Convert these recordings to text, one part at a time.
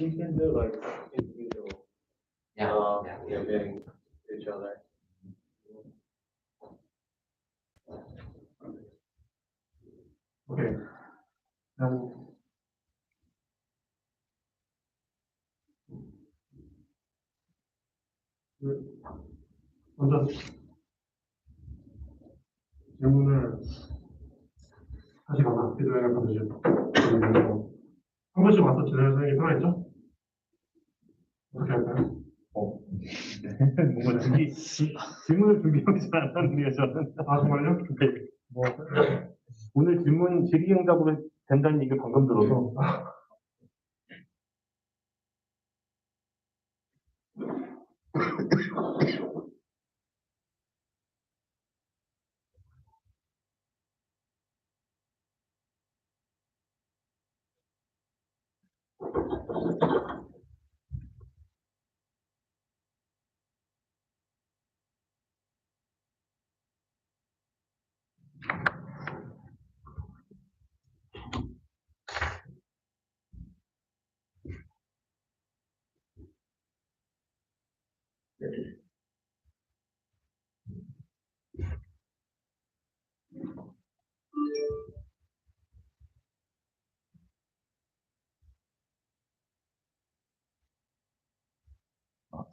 you can do like individual giving each other. Okay. 먼저 질문을 하시거나 피드백을 받으실 분들은 한 번씩 와서 진행하는 게 편하겠죠? 어떻게 할까요? 뭔가 질문을 준비하지 않았는데요, 저는. 아, 정말요? 네. 오늘 질문 질의응답으로 된다는 얘기를 방금 들어서.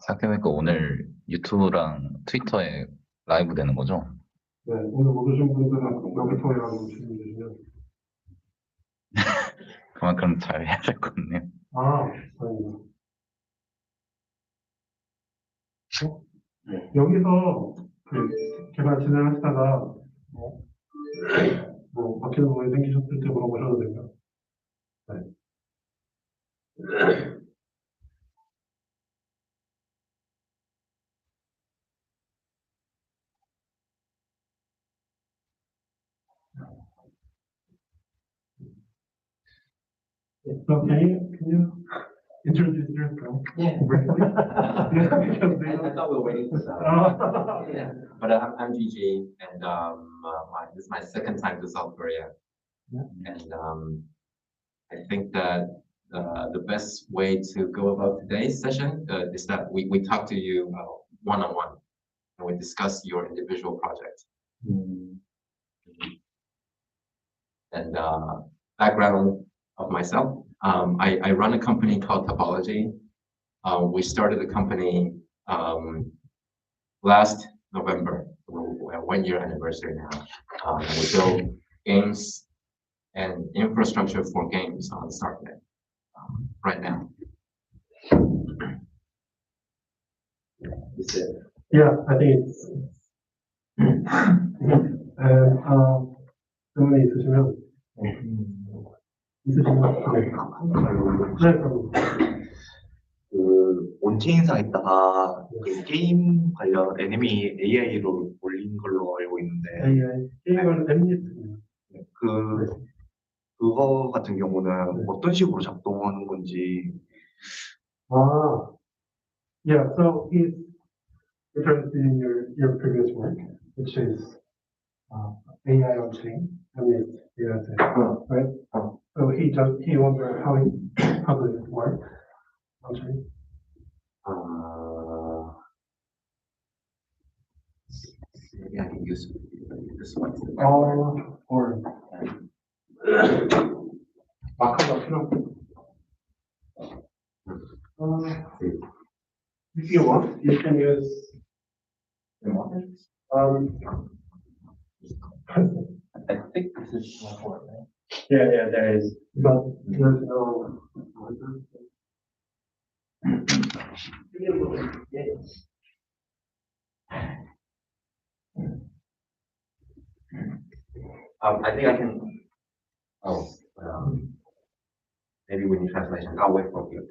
생각해보니까 오늘 유튜브랑 트위터에 라이브 되는 거죠? 네, 오늘 못 오신 분들은 여기 통해가지고 질문 주시면. 그만큼 잘 해야 될 것 같네요. 아, 다행이다. 여기서 그 개발 진행하시다가 뭐 막히는 부분이 생기셨을 때 물어보셔도 됩니다. 네. So can you introduce yourself? Yeah. Briefly? Because they I thought we were waiting for that. Yeah. But I'm GG, and this is my second time to South Korea. Yeah. And I think that the best way to go about today's session is that we talk to you one-on-one, and we discuss your individual project. And background of myself, I run a company called Topology. We started the company last November. We're 1 year anniversary now. And we build games and infrastructure for games on StartNet right now. That's it. Yeah, I think it's. 질문이 있으시면 그 온체인상 있다가 그 게임 관련 애니미 AI로 올린 걸로 알고 있는데 게임을 앱리스트입니다. 그거 같은 경우는 어떤 식으로 작동하는 건지. Yeah, so he's interested in your previous work, which is AI on chain, data set, right? So he wondered how does it work on chain? Maybe I can use this one. Or 마크가 필요한데. If you want, you can use. I think this is my board, right? Yeah, there is, but there's no. I think I can. Maybe we need translation. I'll wait for you.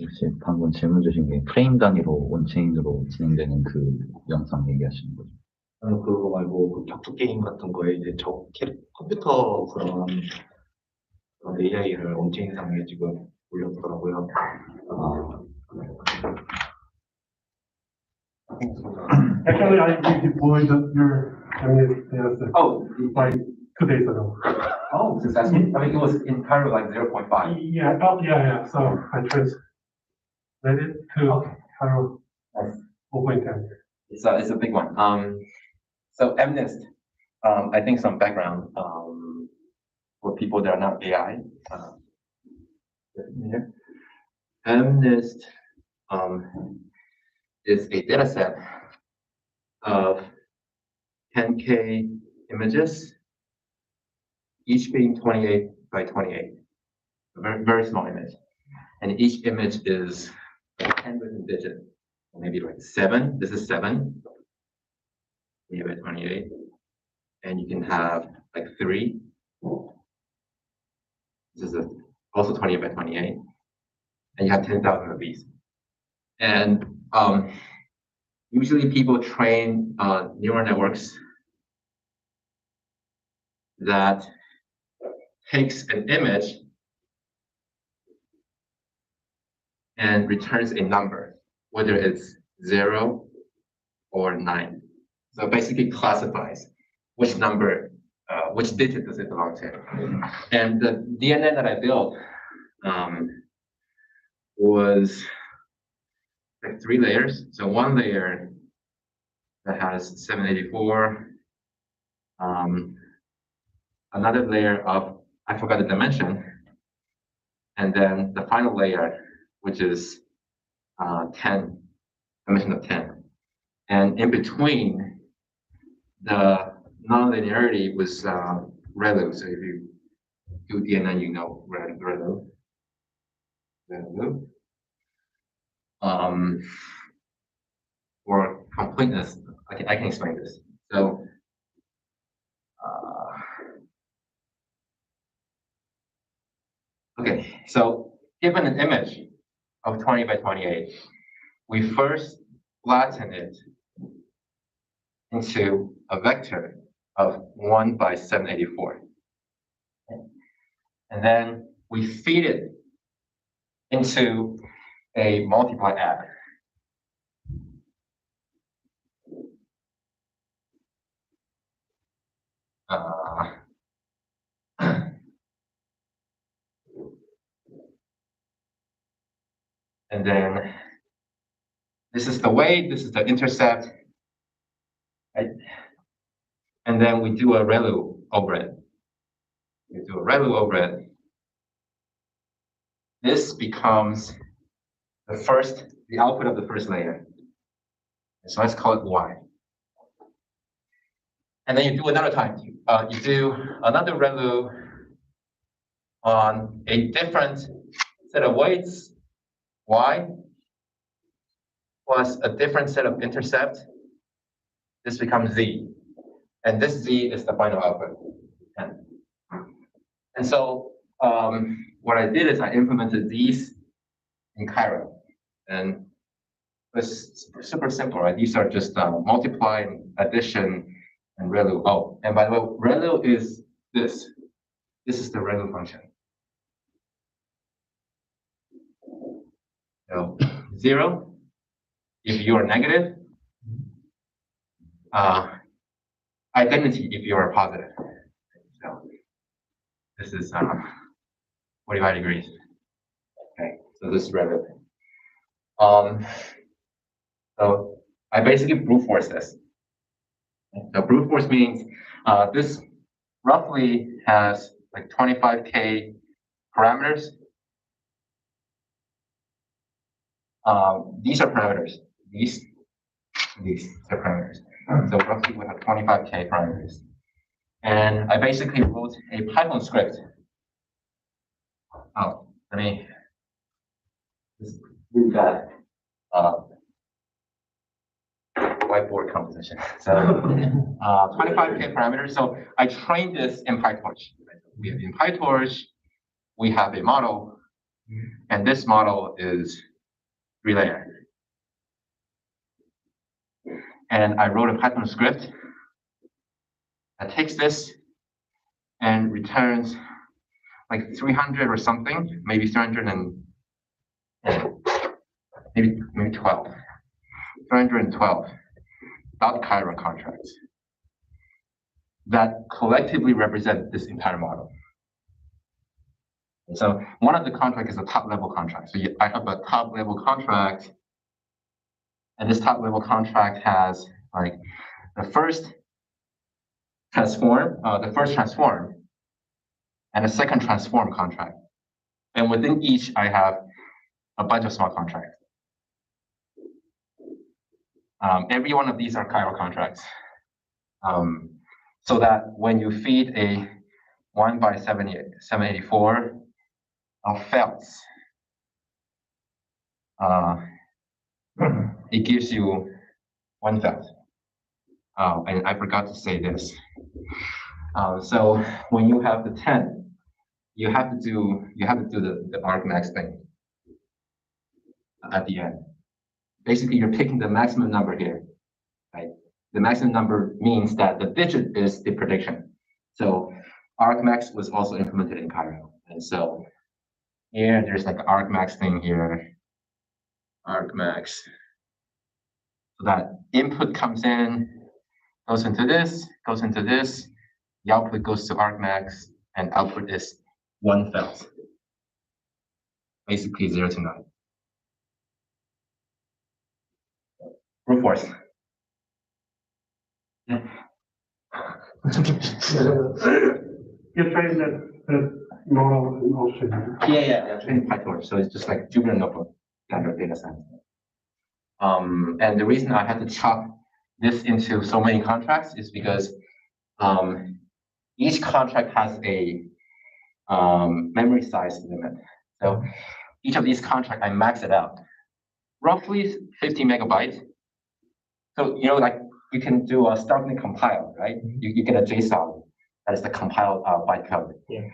혹시 방금 질문 주신 게 프레임 단위로 온체인으로 진행되는 그 영상 얘기하시는 거죠? 그거 말고 그 격투 게임 같은 거에 이제 컴퓨터 그런 AI를 온체인상에 지금 올렸더라고요. Actually, I deployed your data set Oh, like 2 days ago. oh, successful. I mean, it was in Cairo like 0.5. Yeah, oh, yeah. So I translated it to Cairo Nice. 4.10. It's a big one. So MNIST, I think some background for people that are not AI. MNIST is a data set of 10K images, each being 28 by 28. A very, very small image. And each image is a handwritten digit, maybe like 7. This is 7. 28 by 28. And you can have like 3. This is also 28 by 28. And you have 10,000 of these. And usually people train neural networks that takes an image and returns a number, whether it's 0 or 9. So basically classifies which number, which digit does it belong to. And the DNA that I built was like 3 layers. So one layer that has 784, another layer of, I forgot the dimension, and then the final layer, which is 10, dimension of 10. And in between, the nonlinearity was ReLU. So if you do DNA, you know ReLU. For completeness, I can explain this. So okay, so given an image of 20 by 28, we first flatten it into a vector of 1 by 784. And then we feed it into a multiply add. And then this is the weight, this is the intercept, right? And then we do a ReLU over it. We do a ReLU over it. This becomes the output of the first layer. So let's call it Y. And then you do another time. You do another ReLU on a different set of weights, Y, plus a different set of intercept. This becomes Z. And this Z is the final output, 10. And so what I did is I implemented these in Cairo. And it's super simple, right? These are just multiply, addition, and ReLU. Oh, and by the way, ReLU is this. This is the ReLU function. So 0, if you are negative. Identity, if you are positive. So this is 45 degrees. Okay, so this is ReLU. So I basically brute force this. So brute force means this roughly has like 25K parameters. These are parameters. These are parameters. So roughly we have 25K parameters. And I basically wrote a Python script. Oh, let me just do that whiteboard composition. So 25K parameters. So I trained this in PyTorch. In PyTorch, we have a model, and this model is 3-layer. And I wrote a Python script that takes this and returns like 300 or something, maybe 300 and maybe 12, 312 Cairo contracts that collectively represent this entire model. So one of the contracts is a top level contract. So I have a top level contract, and this top level contract has like the first transform, and a second transform contract. And within each, I have a bunch of small contracts. Every one of these are Cairo contracts. So that when you feed a 1 by 784 of felts, it gives you one felt. And I forgot to say this. So when you have the 10, you have to do the argmax thing at the end. Basically, you're picking the maximum number here, right? The maximum number means that the digit is the prediction. So argmax was also implemented in Cairo, and so here there's like an argmax thing here, argmax. So that input comes in, goes into this, the output goes to argmax, and output is one felt. Basically 0 to 9. Brute force. Yeah. You trained that model in Ocean. Yeah, training PyTorch. So it's just like Jupyter Notebook standard data science. And the reason I had to chop this into so many contracts is because each contract has a memory size limit. So each of these contracts, I max it out. Roughly 50 megabytes. So, you know, like you can do a starknet compile, right? You get a JSON, that is the compiled byte code. Yeah.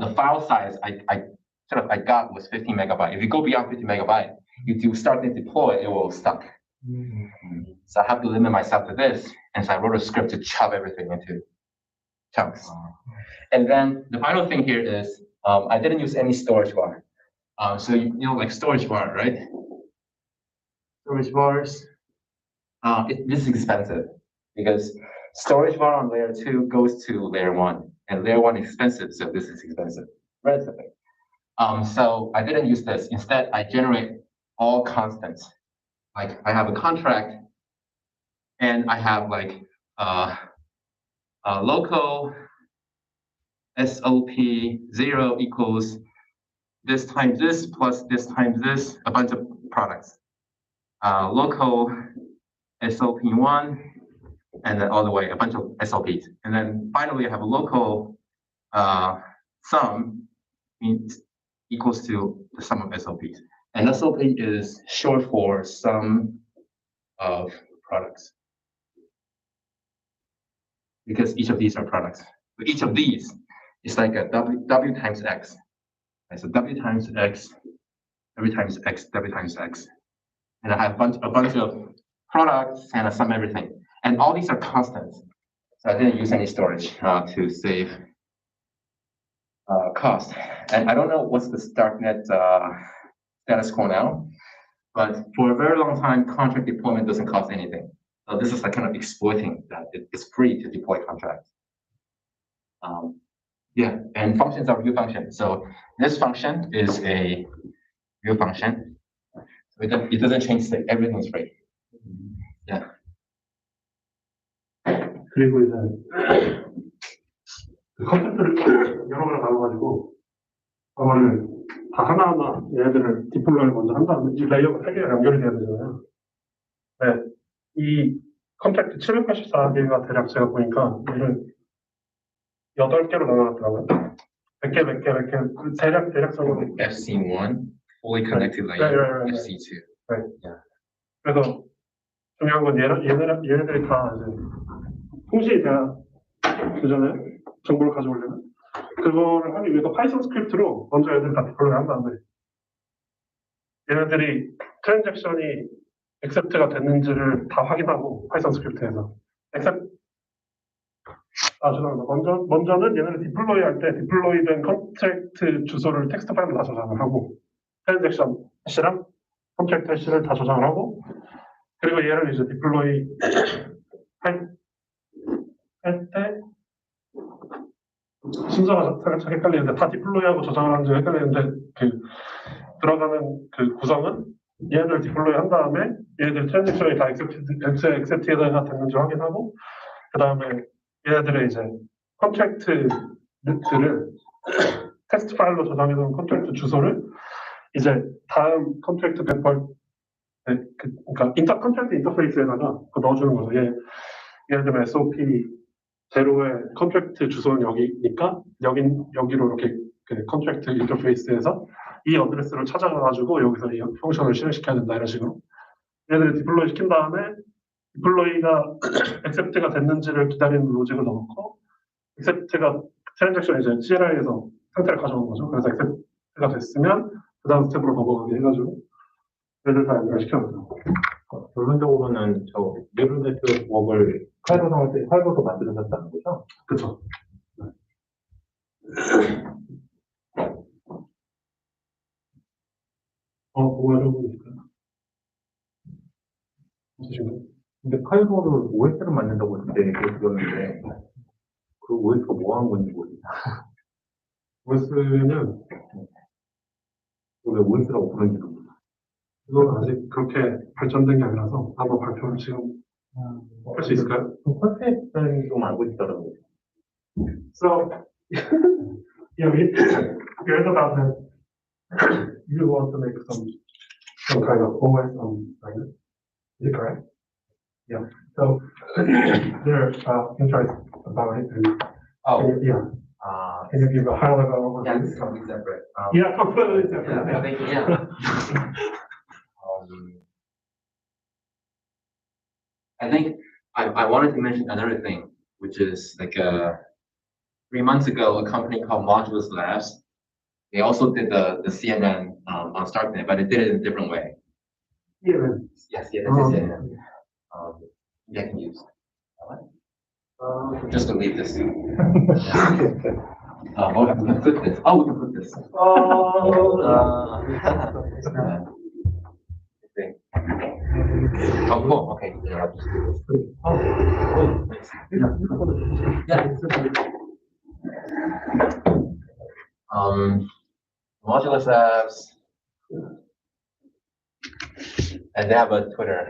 The file size I got was 50 megabyte. If you go beyond 50 megabyte, you do starknet deploy, it will stuck. So I have to limit myself to this, and so I wrote a script to chop everything into chunks. And then the final thing here is I didn't use any storage var. So you know, like storage var, right? Storage vars. This is expensive because storage var on layer 2 goes to layer 1, and layer 1 is expensive, so this is expensive, relatively. So I didn't use this. Instead, I generate all constants. Like I have a contract, and I have like local SOP 0 equals this times this plus this times this, a bunch of products. Local SOP 1, and then all the way a bunch of SOPs. And then finally I have a local sum means equals to the sum of SOPs. And SOP is short for sum of products. Because each of these are products. But each of these is like a W times X. And so W times X, W times X, W times X. And I have a bunch of products and I sum everything. And all these are constants. So I didn't use any storage to save cost. And I don't know what's the starknet status quo now, but for a very long time, contract deployment doesn't cost anything. So this is like kind of exploiting that it's free to deploy contracts. Yeah, and functions are view functions. So this function is a view function. So it doesn't change state. Everything's free. Yeah. 그리고 이제 컨셉트를 여러 개를 나눠가지고 그거를 다 하나하나 얘네들을 디플로이를 먼저 한 다음에 이 레이어가 3개가 연결이 돼야 되잖아요. 네, 이 컨택트 784개가 대략 제가 보니까 얘를 8개로 나눠놨더라고요. 100개 대략적으로 FC1 fully connected layer, right. FC2. Right. Yeah. 그래서 중요한 건 얘네들이 다 이제 통신이 돼야 되잖아요. 정보를 가져오려면. 그거를 하기 위해서 파이썬 스크립트로 먼저 얘들 다 디플로이 한 다음에 얘네들이 트랜잭션이 액셉트가 됐는지를 다 확인하고 파이썬 스크립트에서 죄송합니다. 먼저는 얘네를 디플로이 할 때 디플로이된 컨트랙트 주소를 텍스트 파일로 다 저장을 하고 트랜잭션 해시랑 컨트랙트 해시를 다 저장을 하고 그리고 얘를 이제 디플로이 할 때 순서가 살짝 헷갈리는데 다 디플로이하고 저장을 하는지 헷갈리는데 그 들어가는 그 구성은 얘네들 디플로이 한 다음에 얘네들 트랜잭션이 다 액셉트가 됐는지 확인하고 그 다음에 얘네들의 이제 컨트랙트 루트를 텍스트 파일로 저장해놓은 컨트랙트 주소를 이제 다음 컨트랙트 배포 그러니까 컨트랙트 인터페이스에다가 넣어주는 거죠. 예를 들면 SOP 제로의 컨트랙트 주소는 여기니까 여기로 이렇게 그 컨트랙트 인터페이스에서 이 어드레스를 찾아가가지고 여기서 이 펑션을 실행시켜야 된다 이런 식으로 얘네들 디플로이 시킨 다음에 디플로이가 액셉트가 됐는지를 기다리는 로직을 넣고 액셉트가 트랜잭션 이제 CLI에서 상태를 가져오는 거죠. 그래서 액셉트가 됐으면 그 다음 스텝으로 넘어가게 해가지고 얘들 다 연결시켜보죠. 결론적으로는 저 레벨 네트워크를 카이로 상을 때 카이로도 만들어졌다는 거죠? 그쵸. 뭐 여러분이니까. 없으신가요? 근데 카이로를 OS를 만든다고 그때 얘기했었는데 그 OS가 뭐 하는 건지 모르겠어요. OS는 왜 OS라고 부르는지도 몰라요. 이건 아직 그렇게 발전된 게 아니라서 아마 발표를 지금 할 수 있을까요? 그 컨셉은 좀 알고 있더라고요. So, yeah, we heard about that. You want to make some kind of OS on China. Is it correct? Yeah. So they're interested about it. And, yeah. Can you give a high level Yeah, overview? this is completely separate. Yeah, completely different. Yeah, I think, yeah. I think I wanted to mention another thing, which is like 3 months ago, a company called Modulus Labs, they also did the CNN on StarkNet, but they did it in a different way. Yeah. Yes, yeah, that's CNN. Yeah, I can use. Just to leave this. Well, we can put this. Oh, we can put this. Oh, cool. Okay. Yeah, I'll just do this. Yeah. Modulus Labs, and they have a Twitter.